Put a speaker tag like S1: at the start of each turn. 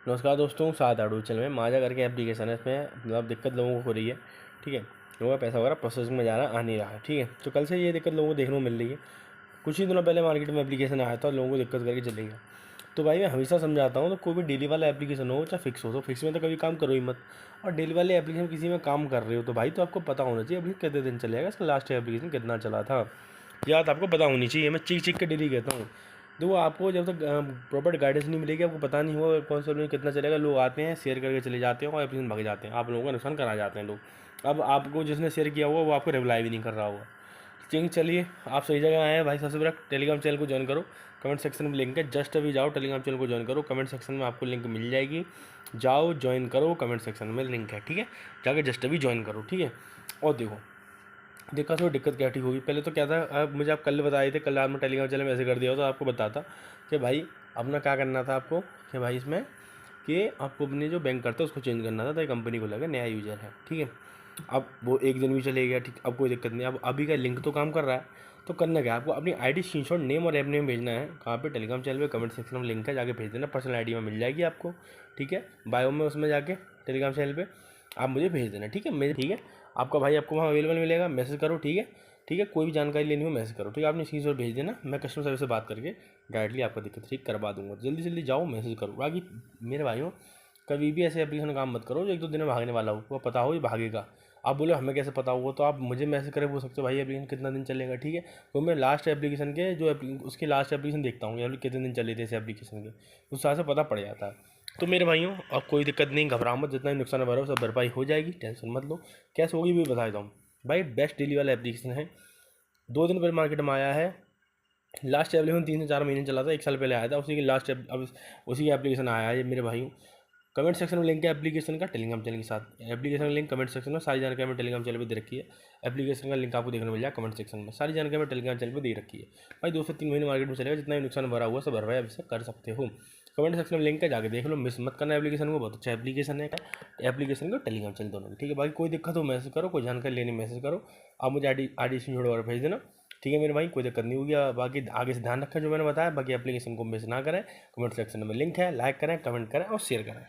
S1: नमस्कार दोस्तों, सात आडू चैनल में माजा करके एप्लीकेशन है। इसमें मतलब दिक्कत लोगों को हो रही है। ठीक है, लोगों का पैसा वगैरह प्रोसेसिंग में जा रहा आ नहीं रहा है। ठीक है, तो कल से ये दिक्कत लोगों को देखने को मिल रही है। कुछ ही दिनों पहले मार्केट में एप्लीकेशन आया था, लोगों को दिक्कत करके चले गया। तो भाई मैं हमेशा समझाता हूँ, तो कोई भी डेली वाला एप्लीकेशन हो चाहे फिक्स हो, तो फिक्स में तो कभी काम करो ही मत। और डेली वाले एप्लीकेशन किसी में काम कर रहे हो तो भाई तो आपको पता होना चाहिए अभी कितने दिन चलेगा, इसका लास्ट एप्लीकेशन कितना चला था, याद आपको पता होनी चाहिए। मैं चीख चीख के डेली कहता हूँ। देखो, आपको जब तक प्रॉपर गाइडेंस नहीं मिलेगी, आपको पता नहीं होगा कौन सा एप्लीकेशन कितना चलेगा। लोग आते हैं, शेयर करके चले जाते हैं और एप्लीकेशन भाग जाते हैं, आप लोगों का नुकसान करा जाते हैं लोग। अब आपको जिसने शेयर किया होगा वो आपको रिप्लाई भी नहीं कर रहा होगा। चलिए, आप सही जगह आए हैं भाई। सबसे पहले टेलीग्राम चैनल को ज्वाइन करो, कमेंट सेक्शन में लिंक है, जस्ट अभी जाओ टेलीग्राम चैनल को ज्वाइन करो। कमेंट सेक्शन में आपको लिंक मिल जाएगी, जाओ ज्वाइन करो, कमेंट सेक्शन में लिंक है। ठीक है, जाके जस्ट अभी ज्वाइन करो। ठीक है, और देखो दिक्कत हो, दिक्कत क्या ठीक होगी। पहले तो क्या था, मुझे आप कल बताए थे, कल रात में टेलीग्राम चैनल में ऐसे कर दिया हो तो आपको बताता कि भाई अपना क्या करना था आपको, कि भाई इसमें कि आपको अपने जो बैंक करता है उसको चेंज करना था, तो कंपनी को लगा नया यूज़र है। ठीक है, अब वो एक दिन भी चले गया, ठीक, अब कोई दिक्कत नहीं। अब अभी का लिंक तो काम कर रहा है, तो करना क्या, आपको अपनी आईडी स्क्रीनशॉट नेम और ऐप नेम भेजना है। कहाँ पे, टेलीग्राम चैनल पे कमेंट सेक्शन में लिंक है, जाके भेज देना। पर्सनल आईडी में मिल जाएगी आपको। ठीक है, बायो में उसमें जाके टेलीग्राम चैनल पे आप मुझे भेज देना। ठीक है, मेरे ठीक है, आपका भाई आपको वहाँ अवेलेबल मिलेगा, मैसेज करो। ठीक है, ठीक है, कोई भी जानकारी लेनी हो मैसेज करो। ठीक है, आपने स्क्रीनशॉट भेज देना, मैं कस्टमर सर्विस से बात करके डायरेक्टली आपका दिक्कत ठीक करवा दूंगा। जल्दी जल्दी जाओ, मैसेज करो। बाकी मेरे भाइयों, कभी भी ऐसे एप्लीकेशन काम मत करो जो एक दो दिन में भागने वाला हो। वो पता हो ये भागेगा। आप बोले हमें कैसे पता होगा, तो आप मुझे मैसेज करें बोल सकते हो भाई एप्लीकेशन कितना दिन चलेगा। ठीक है, तो मैं लास्ट एप्लीकेशन के जो उसके लास्ट एप्लीकेशन देखता हूँ, या कितने दिन चले थे इस एप्लीकेशन के, उस हिसाब से पता पड़ जाता है। तो मेरे भाइयों, अब कोई दिक्कत नहीं, घबराओ मत, जितना भी नुकसान भरा हो सब भरपाई हो जाएगी, टेंशन मत लो। कैसे होगी भी बता देता हूँ भाई। बेस्ट डेली वाला एप्लीकेशन है, 2 दिन पहले मार्केट में आया है। लास्ट एप्लीकेशन 3 से 4 महीने चला था, 1 साल पहले आया था, उसी की लास्ट अब उसी की एप्लीकेशन आया है ये मेरे भाइयों। कमेंट सेक्शन में लिंक है एप्लीकेशन का, टेलीग्राम चैनल के साथ। एप्लीकेशन का लिंक कमेंट सेक्शन में, सारी जानकारी में टेलीग्राम चैनल पे दे रखी है। एप्लीकेशन का लिंक आपको देखने मिल जाएगा कमेंट सेक्शन में, सारी जानकारी में टेलीग्राम चैनल पे दे रखी है। भाई 2 से 3 महीने मार्केट में चलेगा, जितना भी नुकसान भरा हुआ सब भरपाई आप इससे कर सकते हो। कमेंट सेक्शन में लिंक है, जाके देख लो, मिस मत करना एप्लीकेशन को, बहुत अच्छा एप्लीकेशन है। एप्लीकेशन को टेलीग्राम चैनल दोनों में। ठीक है, बाकी कोई दिक्कत हो मैसेज करो, कोई जानकारी लेनी मैसेज करो, आप मुझे आई डी स्क्रीनशॉट वगैरह भेज देना। ठीक है मेरे भाई, कोई दिक्कत नहीं होगी। बाकी आगे से ध्यान रखें जो मैंने बताया। बाकी एप्लीकेशन को मिस ना करें, कमेंट सेक्शन में लिंक है, लाइक करें, कमेंट करें और शेयर करें।